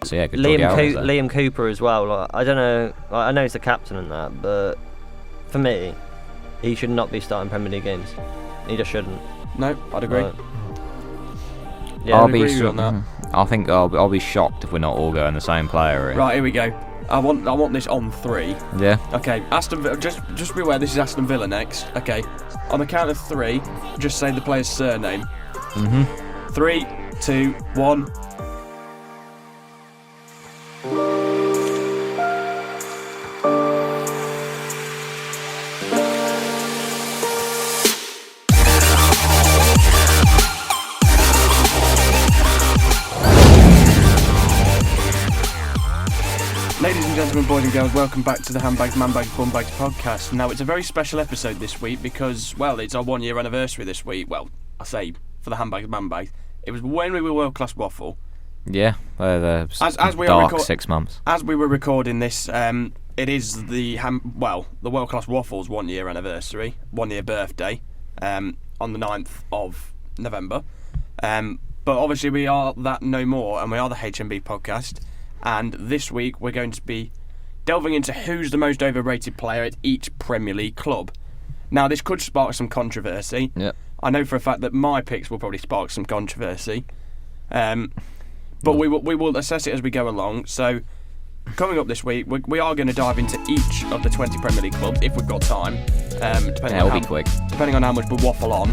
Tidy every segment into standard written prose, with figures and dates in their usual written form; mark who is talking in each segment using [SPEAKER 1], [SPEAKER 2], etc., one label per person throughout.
[SPEAKER 1] So yeah, good job.
[SPEAKER 2] Liam Cooper as well. Like, I don't know. Like, I know he's the captain and that, but for me, he should not be starting Premier League games. He just shouldn't.
[SPEAKER 3] No, I'd agree.
[SPEAKER 2] But, yeah,
[SPEAKER 1] I'll
[SPEAKER 3] I'd
[SPEAKER 1] be
[SPEAKER 3] agree with you on that.
[SPEAKER 1] I think I'll be shocked if we're not all going the same player in.
[SPEAKER 3] Right, here we go. I want this on 3.
[SPEAKER 1] Yeah.
[SPEAKER 3] Okay, Aston Villa. Just be aware, this is Aston Villa next. Okay, on the count of 3, just say the player's surname. 3, 2, 1. Ladies and gentlemen, boys and girls, welcome back to the Handbags, Manbags, Bumbags podcast. Now, it's a very special episode this week because, well, it's our 1-year anniversary this week. Well, I say for the Handbags, Manbags. It was when we were World Class Waffle.
[SPEAKER 1] Yeah. As
[SPEAKER 3] we
[SPEAKER 1] dark
[SPEAKER 3] are
[SPEAKER 1] 6 months.
[SPEAKER 3] As we were recording this, it is the World Class Waffle's 1-year anniversary, 1-year birthday, on the 9th of November. But obviously we are that no more, and we are the HMB podcast. And this week we're going to be delving into who's the most overrated player at each Premier League club. Now, this could spark some controversy.
[SPEAKER 1] Yep.
[SPEAKER 3] I know for a fact that my picks will probably spark some controversy. But we will assess it as we go along. So, coming up this week, we are going to dive into each of the 20 Premier League clubs if we've got time.
[SPEAKER 1] It'll be quick.
[SPEAKER 3] Depending on how much we waffle on.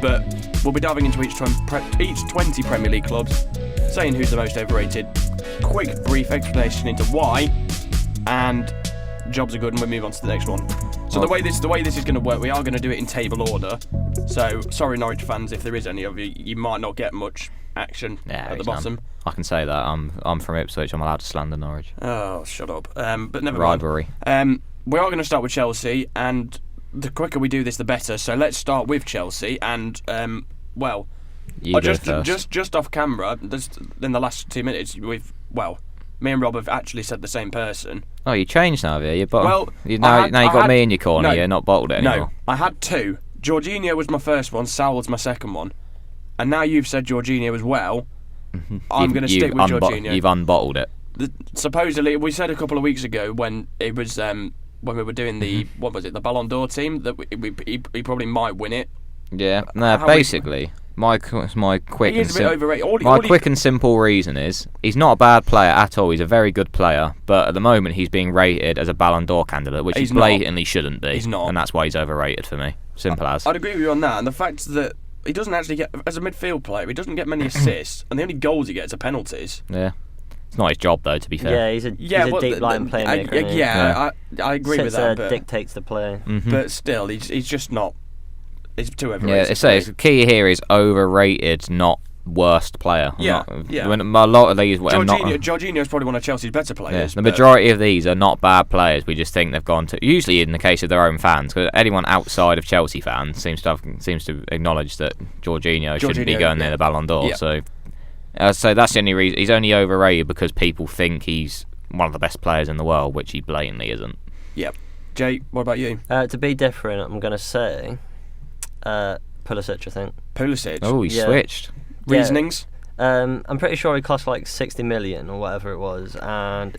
[SPEAKER 3] But we'll be diving into each 20 Premier League clubs, saying who's the most overrated. Quick, brief explanation into why, and jobs are good, and we'll move on to the next one. So the way this is going to work, we are going to do it in table order. So sorry, Norwich fans, if there is any of you, you might not get much action at the bottom.
[SPEAKER 1] I can say that I'm from Ipswich. I'm allowed to slander Norwich.
[SPEAKER 3] Oh, shut up. But never
[SPEAKER 1] Rivalry.
[SPEAKER 3] mind. We are going to start with Chelsea, and the quicker we do this, the better. So let's start with Chelsea, and
[SPEAKER 1] You go first.
[SPEAKER 3] Just off camera, in the last 2 minutes, me and Rob have actually said the same person.
[SPEAKER 1] Oh, you changed now, have you?
[SPEAKER 3] Now
[SPEAKER 1] you got me in your corner. You're not bottled it anymore.
[SPEAKER 3] No, I had 2. Jorginho was my first one. Saul was my second one. And now you've said Jorginho as well. I'm going to stick with Jorginho.
[SPEAKER 1] You've unbottled it.
[SPEAKER 3] Supposedly, we said a couple of weeks ago when it was when we were doing the the Ballon d'Or team that he probably might win it.
[SPEAKER 1] Yeah. No, basically. My quick and simple reason is he's not a bad player at all. He's a very good player, but at the moment he's being rated as a Ballon d'Or candidate, which he blatantly shouldn't be.
[SPEAKER 3] He's not,
[SPEAKER 1] and that's why he's overrated for me. Simple as.
[SPEAKER 3] I'd agree with you on that, and the fact that he doesn't actually get, as a midfield player, he doesn't get many assists, and the only goals he gets are penalties.
[SPEAKER 1] Yeah. It's not his job though, to be fair.
[SPEAKER 2] Yeah, he's a deep line playmaker.
[SPEAKER 3] I agree with that. But
[SPEAKER 2] dictates the play.
[SPEAKER 3] But still, he's just not. He's too overrated.
[SPEAKER 1] Yeah, the key here is overrated, not worst player. When a lot of these
[SPEAKER 3] Jorginho is probably one of Chelsea's better players.
[SPEAKER 1] The majority of these are not bad players. We just think they've gone to, usually in the case of their own fans, because anyone outside of Chelsea fans seems to acknowledge that Jorginho shouldn't be going near the Ballon d'Or. So that's the only reason. He's only overrated because people think he's one of the best players in the world, which he blatantly isn't.
[SPEAKER 3] Yep. Jay, what about you?
[SPEAKER 2] To be different, I'm going to say Pulisic, I think.
[SPEAKER 3] Pulisic?
[SPEAKER 1] Oh, he switched.
[SPEAKER 3] Reasonings?
[SPEAKER 2] I'm pretty sure he cost like 60 million or whatever it was, and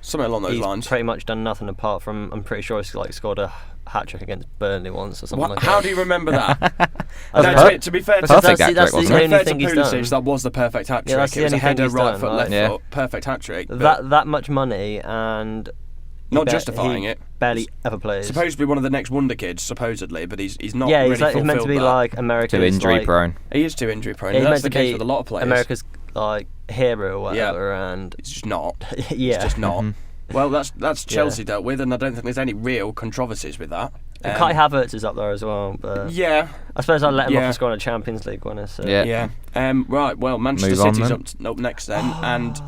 [SPEAKER 3] something along those lines.
[SPEAKER 2] He's pretty much done nothing apart from, I'm pretty sure he's scored a hat-trick against Burnley once or something like that.
[SPEAKER 3] How do you remember that? To be fair to Pulisic, that was the perfect hat-trick.
[SPEAKER 2] Yeah, that's
[SPEAKER 3] it was
[SPEAKER 2] the
[SPEAKER 3] a header, right
[SPEAKER 2] done,
[SPEAKER 3] foot, left foot. Perfect hat-trick.
[SPEAKER 2] That much money and...
[SPEAKER 3] Not justifying it.
[SPEAKER 2] Barely ever plays.
[SPEAKER 3] Supposed to be one of the next wonder kids, supposedly, but he's not.
[SPEAKER 2] Yeah,
[SPEAKER 3] he's
[SPEAKER 2] meant to be like America's.
[SPEAKER 1] Too injury prone.
[SPEAKER 3] He is too injury prone. That's the case with a lot of players.
[SPEAKER 2] America's hero or whatever, and
[SPEAKER 3] it's just not.
[SPEAKER 2] Yeah,
[SPEAKER 3] it's just not. Well, that's Chelsea dealt with, and I don't think there's any real controversies with that.
[SPEAKER 2] Kai Havertz is up there as well, but I suppose I'll let him off for scoring a Champions League winner. So.
[SPEAKER 1] Yeah.
[SPEAKER 3] Right. Well, Manchester City's up next then, and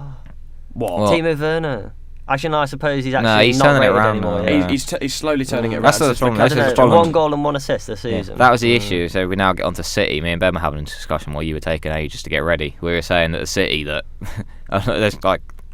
[SPEAKER 3] what?
[SPEAKER 2] Timo Werner. Actually, no, I suppose he's actually not rated anymore.
[SPEAKER 3] Yeah. He's slowly turning it around.
[SPEAKER 1] That's the problem.
[SPEAKER 2] 1 goal and 1 assist this season.
[SPEAKER 1] Yeah, that was the issue. So we now get on to City. Me and Ben were having a discussion while you were taking ages to get ready. We were saying that the City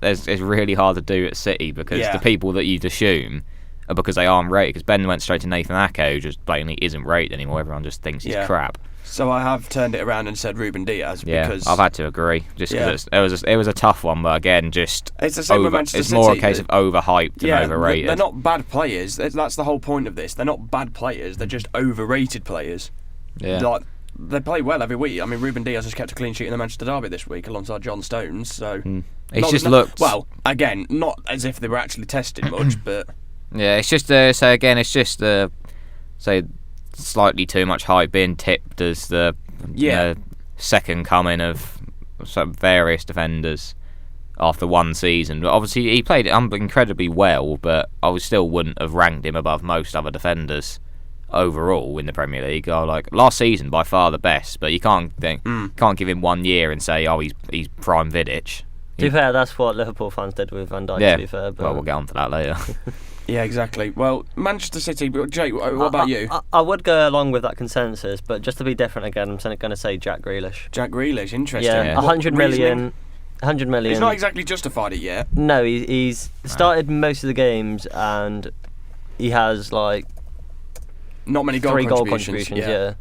[SPEAKER 1] it's really hard to do at City because the people that you'd assume because they aren't rated. Because Ben went straight to Nathan Ake, who just blatantly isn't rated anymore. Everyone just thinks he's crap.
[SPEAKER 3] So I have turned it around and said Ruben Diaz.
[SPEAKER 1] Yeah,
[SPEAKER 3] because
[SPEAKER 1] I've had to agree. Just because it was a tough one, but again, just
[SPEAKER 3] it's the same with Manchester
[SPEAKER 1] it's
[SPEAKER 3] City.
[SPEAKER 1] more a case of overhyped and overrated.
[SPEAKER 3] They're not bad players. That's the whole point of this. They're not bad players. They're just overrated players.
[SPEAKER 1] Yeah.
[SPEAKER 3] Like, they play well every week. I mean, Ruben Diaz has kept a clean sheet in the Manchester derby this week alongside John Stones. So
[SPEAKER 1] It's just looked
[SPEAKER 3] well. Again, not as if they were actually tested much, but
[SPEAKER 1] yeah, it's just so again, it's just say slightly too much hype being tipped as the second coming of some various defenders after one season. But obviously, he played incredibly well, but I still wouldn't have ranked him above most other defenders overall in the Premier League. Like last season, by far the best, but you can't give him 1 year and say, oh, he's prime Vidic.
[SPEAKER 2] To be fair, that's what Liverpool fans did with Van Dijk.
[SPEAKER 1] Yeah.
[SPEAKER 2] To be fair, but
[SPEAKER 1] Well, we'll get on to that later.
[SPEAKER 3] yeah, exactly. Well, Manchester City. Jake, what about you?
[SPEAKER 2] I would go along with that consensus, but just to be different again, I'm going to say Jack Grealish.
[SPEAKER 3] Jack Grealish, interesting.
[SPEAKER 2] Yeah,
[SPEAKER 3] What
[SPEAKER 2] 100 million.
[SPEAKER 3] reasoning?
[SPEAKER 2] 100 million.
[SPEAKER 3] He's not exactly justified it yet.
[SPEAKER 2] No, he's started most of the games and he has like
[SPEAKER 3] Not many goal
[SPEAKER 2] 3 goal
[SPEAKER 3] contributions.
[SPEAKER 2] contributions. Yeah.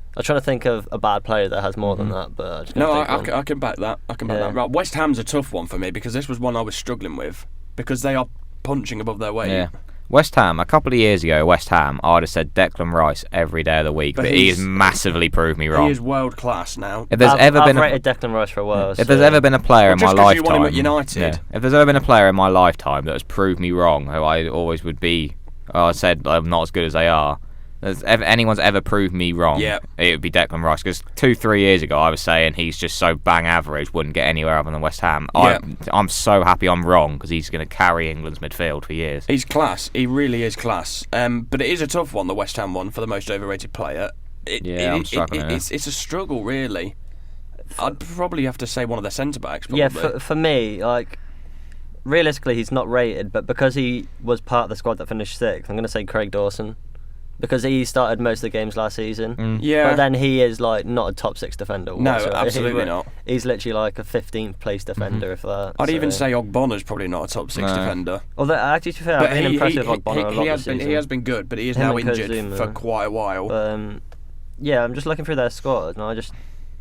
[SPEAKER 2] I was trying to think of a bad player that has more than that, but I just can't
[SPEAKER 3] No,
[SPEAKER 2] think of one.
[SPEAKER 3] I can back that.
[SPEAKER 2] Yeah.
[SPEAKER 3] Right, West Ham's a tough one for me because this was one I was struggling with because they are punching above their weight.
[SPEAKER 1] Yeah. West Ham, a couple of years ago, West Ham, I'd have said Declan Rice every day of the week, but he has massively proved me wrong.
[SPEAKER 3] He is world class now.
[SPEAKER 1] If there's
[SPEAKER 2] I've rated Declan Rice for a while.
[SPEAKER 1] if there's ever been a player in my
[SPEAKER 3] just 'cause you
[SPEAKER 1] lifetime,
[SPEAKER 3] want him at United.
[SPEAKER 1] if there's ever been a player in my lifetime that has proved me wrong, who I always would be, I said I'm not as good as they are. Anyone's ever proved me wrong,
[SPEAKER 3] Yeah.
[SPEAKER 1] it would be Declan Rice. Because 2-3 years ago, I was saying he's just so bang average, wouldn't get anywhere other than West Ham.
[SPEAKER 3] Yeah.
[SPEAKER 1] I'm so happy I'm wrong because he's going to carry England's midfield for years.
[SPEAKER 3] He's class. He really is class. But it is a tough one, the West Ham one, for the most overrated player.
[SPEAKER 1] I'm struggling.
[SPEAKER 3] It's a struggle, really. I'd probably have to say one of the centre backs. Probably.
[SPEAKER 2] Yeah, for me, like realistically, he's not rated, but because he was part of the squad that finished 6th, I'm going to say Craig Dawson. Because he started most of the games last season.
[SPEAKER 3] Yeah.
[SPEAKER 2] But then he is like not a top 6 defender.
[SPEAKER 3] No,
[SPEAKER 2] whatsoever.
[SPEAKER 3] absolutely not.
[SPEAKER 2] He's literally like a 15th place defender, if that.
[SPEAKER 3] I'd even say Ogbonna's probably not a top 6 defender.
[SPEAKER 2] Although, actually, to be fair, I've been impressed with Ogbonna a lot this season.
[SPEAKER 3] He has been good, but he is
[SPEAKER 2] Him
[SPEAKER 3] now
[SPEAKER 2] and
[SPEAKER 3] injured
[SPEAKER 2] Kozuma.
[SPEAKER 3] for quite a while.
[SPEAKER 2] Yeah, I'm just looking through their squad, and I just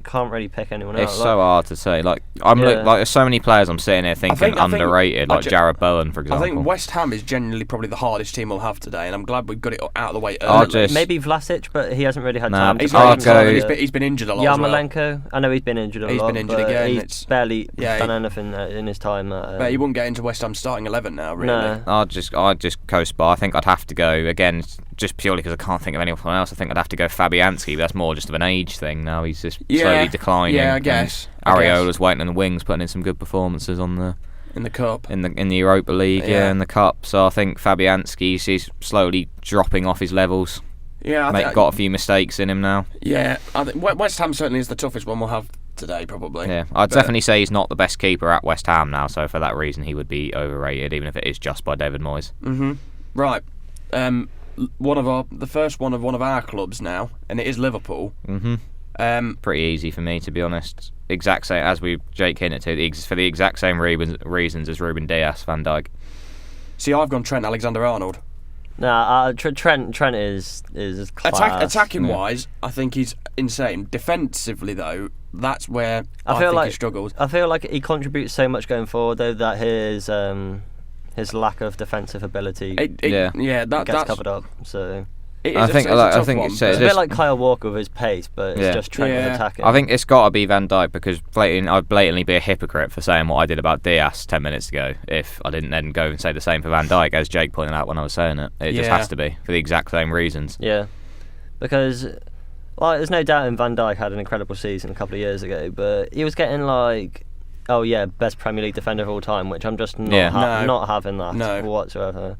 [SPEAKER 2] can't really pick anyone
[SPEAKER 1] It's
[SPEAKER 2] out.
[SPEAKER 1] so hard to say. Like there's so many players I'm sitting here thinking
[SPEAKER 3] I think
[SPEAKER 1] underrated, like Jared Bowen, for example.
[SPEAKER 3] I think West Ham is genuinely probably the hardest team we'll have today, and I'm glad we got it out of the way early.
[SPEAKER 2] Maybe Vlasic, but he hasn't really had
[SPEAKER 1] Nah,
[SPEAKER 2] time.
[SPEAKER 3] He's been injured a lot.
[SPEAKER 2] Yarmolenko, I know he's been injured a lot.
[SPEAKER 3] He's been injured
[SPEAKER 2] but
[SPEAKER 3] again.
[SPEAKER 2] He's barely done anything in his time.
[SPEAKER 3] But he wouldn't get into West Ham's starting 11 now, really.
[SPEAKER 2] No.
[SPEAKER 1] I'd just coast by. I think I'd have to go again, just purely because I can't think of anyone else. I think I'd have to go Fabianski, but that's more just of an age thing now. He's just slowly declining.
[SPEAKER 3] Yeah, I guess.
[SPEAKER 1] Areola's waiting in the wings, putting in some good performances in
[SPEAKER 3] the cup,
[SPEAKER 1] in the Europa League, in the cup. So I think Fabianski, he's slowly dropping off his levels.
[SPEAKER 3] Yeah,
[SPEAKER 1] got a few mistakes in him now.
[SPEAKER 3] Yeah, I think West Ham certainly is the toughest one we'll have today, probably.
[SPEAKER 1] Yeah, I'd definitely say he's not the best keeper at West Ham now. So for that reason, he would be overrated, even if it is just by David Moyes.
[SPEAKER 3] Right. The first one of our clubs now, and it is Liverpool.
[SPEAKER 1] Pretty easy for me, to be honest. Exact same as Jake hinted to, for the exact same reasons as Ruben Diaz, Van Dijk.
[SPEAKER 3] See, I've gone Trent Alexander-Arnold.
[SPEAKER 2] Nah, Trent is class.
[SPEAKER 3] Attacking wise, I think he's insane. Defensively, though, that's where I think he struggles.
[SPEAKER 2] I feel like he contributes so much going forward, though, that his lack of defensive ability gets covered up. So
[SPEAKER 1] I think
[SPEAKER 2] it's a bit like Kyle Walker with his pace, but it's just Trent with attacking.
[SPEAKER 1] I think it's got to be Van Dijk because I'd blatantly be a hypocrite for saying what I did about Diaz 10 minutes ago if I didn't then go and say the same for Van Dijk, as Jake pointed out when I was saying it. It just has to be for the exact same reasons.
[SPEAKER 2] Yeah, because there's no doubt Van Dijk had an incredible season a couple of years ago, but he was getting best Premier League defender of all time, which I'm just not having that whatsoever.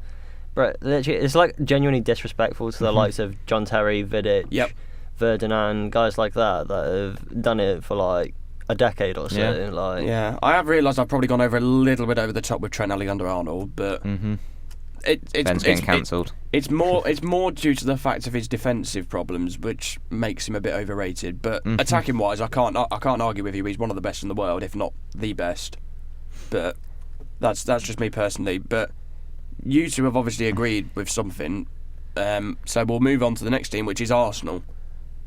[SPEAKER 2] But literally, it's like genuinely disrespectful to the likes of John Terry, Vidic, Ferdinand, guys like that have done it for like a decade or so.
[SPEAKER 3] I have realised I've probably gone over a little bit over the top with Trent Alexander-Arnold, but it's
[SPEAKER 1] getting cancelled.
[SPEAKER 3] It's more due to the fact of his defensive problems, which makes him a bit overrated. But attacking wise, I can't argue with you. He's one of the best in the world, if not the best. But that's just me personally. But you two have obviously agreed with something, so we'll move on to the next team, which is Arsenal.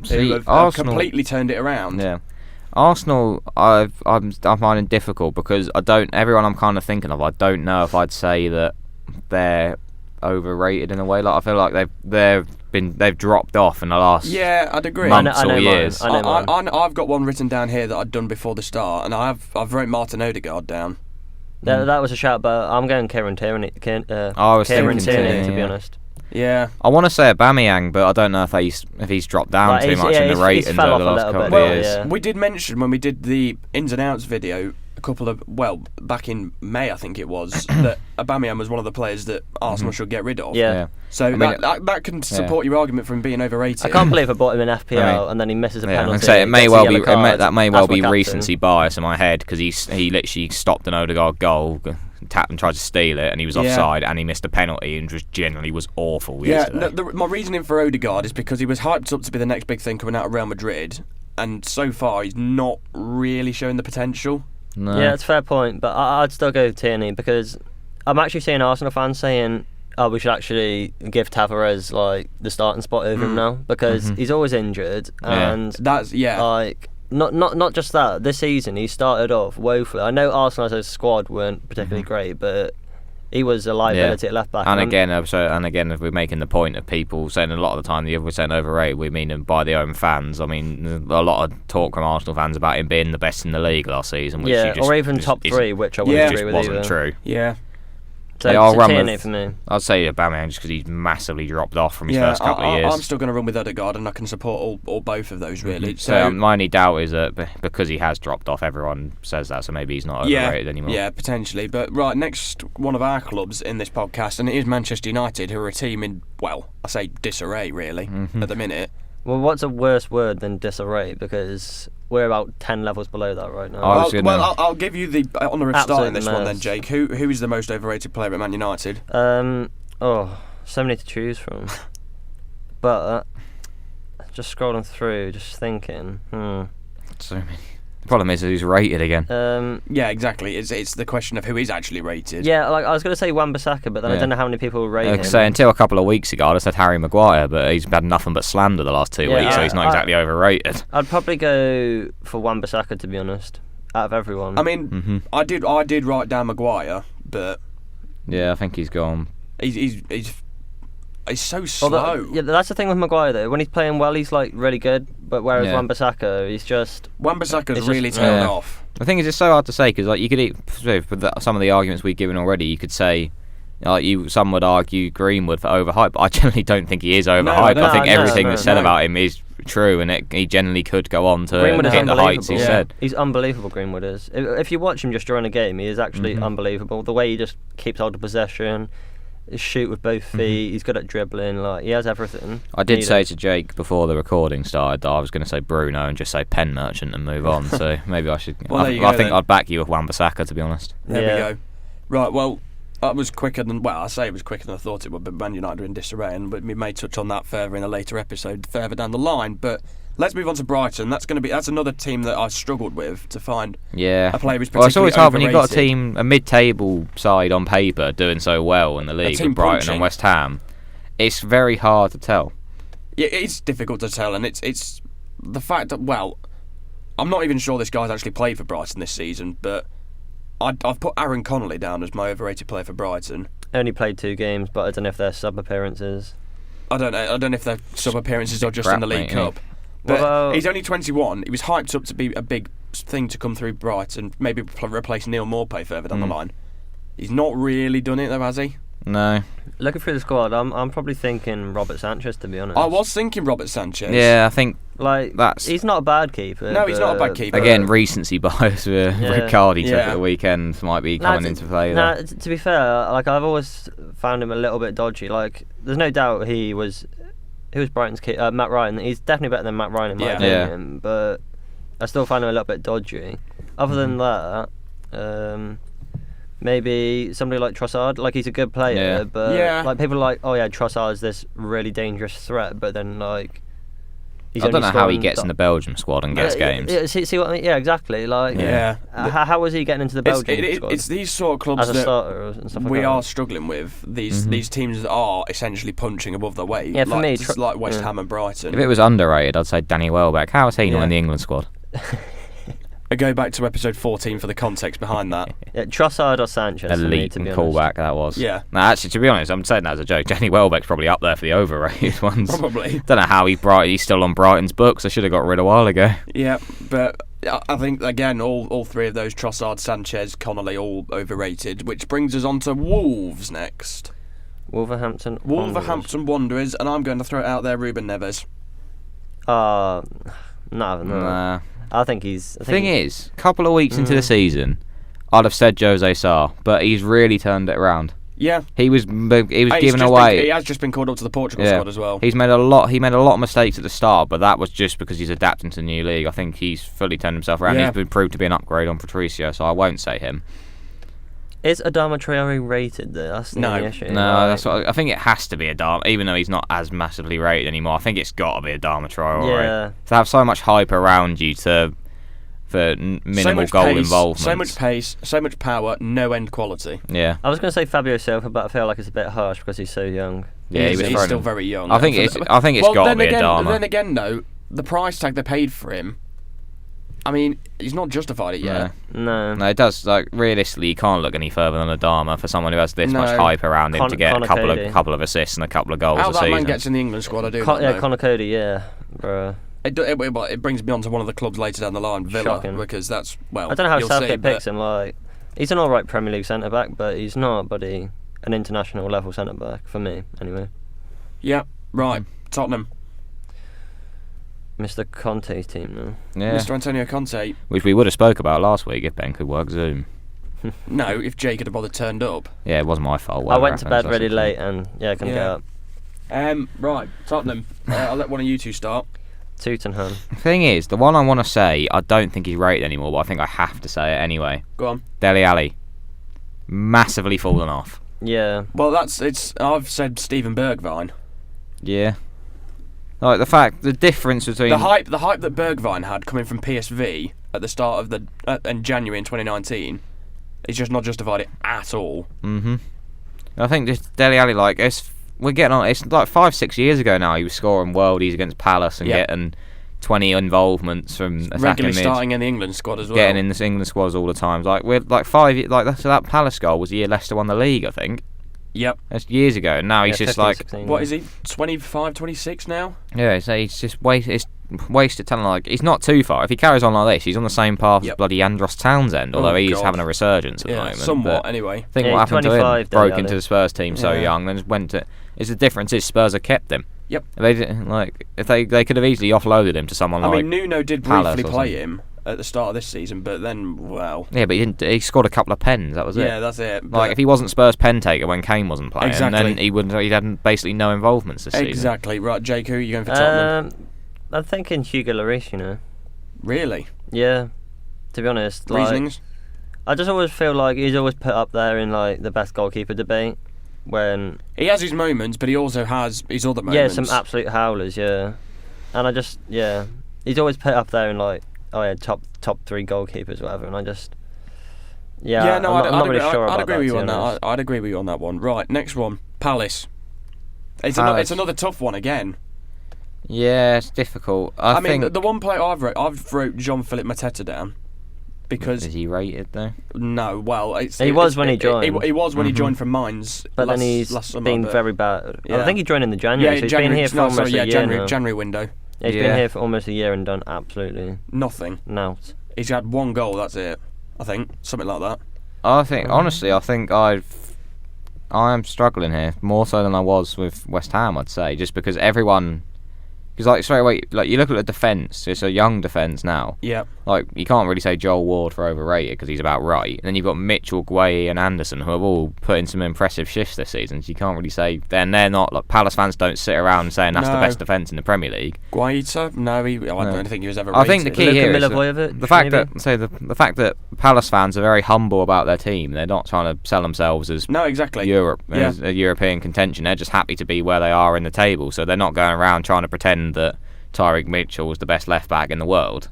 [SPEAKER 3] who have completely turned it around.
[SPEAKER 1] Yeah. Arsenal, I'm finding difficult because everyone I'm kind of thinking of, I don't know if I'd say that they're overrated in a way. Like I feel like they've dropped off in the last
[SPEAKER 3] I'd agree.
[SPEAKER 1] months or years.
[SPEAKER 3] I've got one written down here that I'd done before the start, and I've wrote Martin Odegaard down.
[SPEAKER 2] That was a shout, but I'm going Kieran Tierney.
[SPEAKER 1] I was thinking
[SPEAKER 2] Tierney, to be honest.
[SPEAKER 3] Yeah,
[SPEAKER 1] I want to say Aubameyang, but I don't know if he's dropped down too much in the ratings over the last couple of years.
[SPEAKER 2] Yeah.
[SPEAKER 3] We did mention when we did the ins and outs video back in May, I think it was, that Aubameyang was one of the players that Arsenal should get rid of.
[SPEAKER 2] Yeah.
[SPEAKER 3] So that can support your argument for him being overrated.
[SPEAKER 2] I can't believe I bought him in FPL and then he misses a penalty.
[SPEAKER 1] That may well be recency bias in my head because he literally stopped an Odegaard goal, tapped and tried to steal it, and he was offside, and he missed a penalty and just generally was awful yesterday.
[SPEAKER 3] My reasoning for Odegaard is because he was hyped up to be the next big thing coming out of Real Madrid, and so far he's not really showing the potential.
[SPEAKER 1] No.
[SPEAKER 2] Yeah, it's a fair point, but I'd still go with Tierney because I'm actually seeing Arsenal fans saying, we should actually give Tavares like the starting spot over him now because he's always injured, and
[SPEAKER 3] that's
[SPEAKER 2] not just that. This season he started off woefully. I know Arsenal as a squad weren't particularly great, but he was a liability at left back.
[SPEAKER 1] And again, if we're making the point of people saying a lot of the time we're saying overrated, we mean him by the own fans. I mean, a lot of talk from Arsenal fans about him being the best in the league last season, which
[SPEAKER 2] or even top three, which I wouldn't agree with
[SPEAKER 1] wasn't
[SPEAKER 2] either.
[SPEAKER 1] True.
[SPEAKER 3] Yeah.
[SPEAKER 2] So Tierney for me.
[SPEAKER 1] I'd say Aubameyang just because he's massively dropped off from his first couple of years.
[SPEAKER 3] I'm still going to run with Odegaard, and I can support all both of those really.
[SPEAKER 1] So my only doubt is that because he has dropped off, everyone says that, so maybe he's not overrated anymore.
[SPEAKER 3] Yeah, potentially. But right, next one of our clubs in this podcast, and it is Manchester United, who are a team in, I say disarray really at the minute.
[SPEAKER 2] Well, what's a worse word than disarray? Because we're about 10 levels below that right now.
[SPEAKER 3] I'll give you the honour of starting this one then, Jake. Who is the most overrated player at Man United?
[SPEAKER 2] So many to choose from. But just scrolling through, just thinking.
[SPEAKER 1] So many. The problem is who's rated again.
[SPEAKER 3] Yeah, exactly. It's the question of who is actually rated.
[SPEAKER 2] Yeah, like I was going to say Wan-Bissaka, but then I don't know how many people rate him.
[SPEAKER 1] So until a couple of weeks ago, I'd have said Harry Maguire, but he's had nothing but slander the last 2 weeks, so he's not exactly overrated.
[SPEAKER 2] I'd probably go for Wan-Bissaka, to be honest, out of everyone.
[SPEAKER 3] I mean, I did write down Maguire, but
[SPEAKER 1] yeah, I think he's gone.
[SPEAKER 3] He's so slow.
[SPEAKER 2] That's the thing with Maguire though. When he's playing well, he's like really good. But whereas Wan-Bissaka, he's just
[SPEAKER 3] Wan-Bissaka's really tailed off.
[SPEAKER 1] The thing is, it's so hard to say because like you could some of the arguments we've given already. You could say, some would argue Greenwood for overhyped, but I generally don't think he is overhyped. I think everything that's said about him is true, and he generally could go on to hit the heights he said.
[SPEAKER 2] He's unbelievable. Greenwood is. If you watch him just during a game, he is actually unbelievable. The way he just keeps hold of possession. Shoot with both feet. He's good at dribbling. Like he has everything.
[SPEAKER 1] I did say to Jake before the recording started that I was going to say Bruno and just say pen merchant and move on. So maybe I should. I think I'd back you with Wan-Bissaka, to be honest.
[SPEAKER 3] There we go. Right. Well, that was quicker than. Well, I say it was quicker than I thought it would. But Man United are in disarray, and we may touch on that further in a later episode, further down the line. But let's move on to Brighton. That's another team that I've struggled with to find.
[SPEAKER 1] Yeah.
[SPEAKER 3] A player who's particularly
[SPEAKER 1] it's always hard when you've got
[SPEAKER 3] overrated.
[SPEAKER 1] a mid-table side on paper doing so well in the league with Brighton
[SPEAKER 3] punching.
[SPEAKER 1] and West Ham. It's very hard to tell.
[SPEAKER 3] Yeah, it's difficult to tell, and it's the fact that I'm not even sure this guy's actually played for Brighton this season, but I've put Aaron Connolly down as my overrated player for Brighton.
[SPEAKER 2] Only played 2 games, but I don't know if they're sub appearerances.
[SPEAKER 3] I don't know if they're sub appearances or just in the League Cup. But he's only 21. He was hyped up to be a big thing to come through Brighton, maybe replace Neil Maupay further down the line. He's not really done it though, has he?
[SPEAKER 1] No.
[SPEAKER 2] Looking through the squad, I'm probably thinking Robert Sanchez, to be honest.
[SPEAKER 3] I was thinking Robert Sanchez.
[SPEAKER 1] Yeah, I think
[SPEAKER 2] he's not a bad keeper.
[SPEAKER 3] No, he's not a bad keeper.
[SPEAKER 1] Again, recency bias with Riccardi took at the weekend might be coming into play there.
[SPEAKER 2] To be fair, I've always found him a little bit dodgy. There's no doubt he was Brighton's key, Matt Ryan. He's definitely better than Matt Ryan in my opinion, but I still find him a little bit dodgy. Other than that, maybe somebody like Trossard. He's a good player, but people are like, oh yeah, Trossard's this really dangerous threat, but then I
[SPEAKER 1] don't know how he gets in the Belgium squad and gets games.
[SPEAKER 2] See what I mean? Yeah, exactly. Like, how was he getting into the Belgium squad?
[SPEAKER 3] It's these sort of clubs
[SPEAKER 2] as a starter and stuff like
[SPEAKER 3] we are struggling with. These teams that are essentially punching above their weight.
[SPEAKER 2] Yeah, for me,
[SPEAKER 3] like West Ham and Brighton.
[SPEAKER 1] If it was underrated, I'd say Danny Welbeck. How is he not in the England squad?
[SPEAKER 3] I go back to episode 14 for the context behind that.
[SPEAKER 2] Trossard or Sanchez.
[SPEAKER 1] Elite
[SPEAKER 2] to be
[SPEAKER 1] callback that was.
[SPEAKER 3] Yeah.
[SPEAKER 1] No, actually, to be honest, I'm saying that as a joke. Danny Welbeck's probably up there for the overrated ones.
[SPEAKER 3] Probably.
[SPEAKER 1] Don't know how he's still on Brighton's books. I should have got rid a while ago.
[SPEAKER 3] Yeah, but I think, again, all three of those, Trossard, Sanchez, Connolly, all overrated, which brings us on to Wolves next.
[SPEAKER 2] Wolverhampton
[SPEAKER 3] Wanderers, and I'm going to throw it out there, Ruben Neves.
[SPEAKER 1] Nah.
[SPEAKER 2] I think he's...
[SPEAKER 1] Thing is, a couple of weeks into the season, I'd have said Jose Sarr, but he's really turned it around.
[SPEAKER 3] Yeah,
[SPEAKER 1] he was given away.
[SPEAKER 3] He has just been called up to the Portugal squad as well.
[SPEAKER 1] He made a lot of mistakes at the start, but that was just because he's adapting to the new league. I think he's fully turned himself around. He's been proved to be an upgrade on Patricio, so I won't say him.
[SPEAKER 2] Is Adama Traore rated though? That's the issue.
[SPEAKER 1] No, that's what I think. It has to be Adama, even though he's not as massively rated anymore. I think it's got to be Adama Traore.
[SPEAKER 2] Yeah.
[SPEAKER 1] To have so much hype around you for minimal goal involvement.
[SPEAKER 3] So much pace, so much power, no end quality.
[SPEAKER 1] Yeah.
[SPEAKER 2] I was going to say Fabio Silva, but I feel like it's a bit harsh because he's so young.
[SPEAKER 3] Yeah, he's still very young.
[SPEAKER 1] I think it's got to be Adama.
[SPEAKER 3] Then again, though, the price tag they paid for him, I mean, he's not justified it yet.
[SPEAKER 2] No,
[SPEAKER 1] it does. Like, realistically, you can't look any further than Adama for someone who has this much hype around him to get a couple of assists and a couple of goals
[SPEAKER 3] a season.
[SPEAKER 1] How that
[SPEAKER 3] man gets in the England squad, I do not know.
[SPEAKER 2] Conor Cody, bro.
[SPEAKER 3] It brings me on to one of the clubs later down the line, Villa,
[SPEAKER 2] Shocking.
[SPEAKER 3] because that's,
[SPEAKER 2] I don't know how Southgate picks him. Like, he's an alright Premier League centre back, but he's not, an international level centre back for me, anyway.
[SPEAKER 3] Yeah, right. Tottenham.
[SPEAKER 2] Mr. Conte's team now.
[SPEAKER 1] Yeah.
[SPEAKER 3] Mr. Antonio Conte.
[SPEAKER 1] Which we would have spoke about last week if Ben could work Zoom.
[SPEAKER 3] No, if Jake had bothered turned up.
[SPEAKER 1] Yeah, it wasn't my fault.
[SPEAKER 2] I went to bed really late and I couldn't get up.
[SPEAKER 3] Right, Tottenham. I'll let one of you two start.
[SPEAKER 2] Tottenham.
[SPEAKER 1] The thing is, the one I want to say, I don't think he's rated anymore, but I think I have to say it anyway.
[SPEAKER 3] Go on.
[SPEAKER 1] Dele Alli. Massively fallen off.
[SPEAKER 2] Yeah.
[SPEAKER 3] Well, I've said Steven Bergwijn.
[SPEAKER 1] Yeah. Like the difference between
[SPEAKER 3] the hype that Bergwijn had coming from PSV at the start of in January in 2019, is just not justified it at all.
[SPEAKER 1] I think just Dele Alli, we're getting on. It's like 5-6 years ago now. He was scoring worldies against Palace and getting 20 involvements from
[SPEAKER 3] regularly starting in the England squad as well.
[SPEAKER 1] Getting in the England squads all the time. We're 5 years. So that Palace goal was the year Leicester won the league, I think.
[SPEAKER 3] Yep.
[SPEAKER 1] That's years ago, and now he's just
[SPEAKER 2] 15, 16,
[SPEAKER 3] what is he? 25, 26 now?
[SPEAKER 1] Yeah, so he's just wasted talent. He's not too far. If he carries on like this, he's on the same path as bloody Andros Townsend, although he's having a resurgence at the moment.
[SPEAKER 3] Somewhat, anyway.
[SPEAKER 1] I think what happened to him, broke into the Spurs team so young, then just went to... The difference is Spurs have kept him.
[SPEAKER 3] Yep.
[SPEAKER 1] If they could have easily offloaded him to someone like...
[SPEAKER 3] I mean, Nuno did briefly play him at the start of this season, but then, well...
[SPEAKER 1] Yeah, but he didn't. He scored a couple of pens, that was it.
[SPEAKER 3] Yeah, that's it.
[SPEAKER 1] If he wasn't Spurs pen taker when Kane wasn't playing, then he'd had basically no involvements this season.
[SPEAKER 3] Exactly. Right, Jake, who are you going for Tottenham?
[SPEAKER 2] I'm thinking Hugo Lloris,
[SPEAKER 3] Really?
[SPEAKER 2] Yeah, to be honest.
[SPEAKER 3] Reasonings?
[SPEAKER 2] I just always feel like he's always put up there in the best goalkeeper debate. When
[SPEAKER 3] he has his moments, but he also has his other moments.
[SPEAKER 2] Yeah, some absolute howlers, and I just, he's always put up there in top 3 goalkeepers, whatever, and I just, I'm not really sure about that.
[SPEAKER 3] I'd agree with you on that. I'd agree with you on that one. Right, next one, Palace. It's another tough one again.
[SPEAKER 1] Yeah, it's difficult. I think
[SPEAKER 3] mean, the one player I've wrote Jean-Philippe Mateta down. Because
[SPEAKER 1] is he rated though?
[SPEAKER 3] No, well,
[SPEAKER 2] he was when he joined.
[SPEAKER 3] He was when he joined from Mainz,
[SPEAKER 2] but then he's been very bad. Yeah. I think he joined in the January. So he's been here for almost a year.
[SPEAKER 3] January window.
[SPEAKER 2] Yeah, he's been here for almost a year and done absolutely
[SPEAKER 3] nothing.
[SPEAKER 2] No.
[SPEAKER 3] He's had 1 goal. That's it. I think something like that.
[SPEAKER 1] I think honestly, I am struggling here more so than I was with West Ham. I'd say just because everyone. Because straight away, you look at the defence. It's a young defence now.
[SPEAKER 3] Yeah.
[SPEAKER 1] You can't really say Joel Ward for overrated because he's about right. And then you've got Mitchell, Gueye, and Anderson who have all put in some impressive shifts this season. So you can't really say then they're not. Palace fans don't sit around saying that's the best defence in the Premier League.
[SPEAKER 3] Guaita? No, I don't think he was ever rated.
[SPEAKER 1] I think the key here is the fact the fact that Palace fans are very humble about their team. They're not trying to sell themselves as as a European contention. They're just happy to be where they are in the table. So they're not going around trying to pretend that Tyreek Mitchell was the best left back in the world.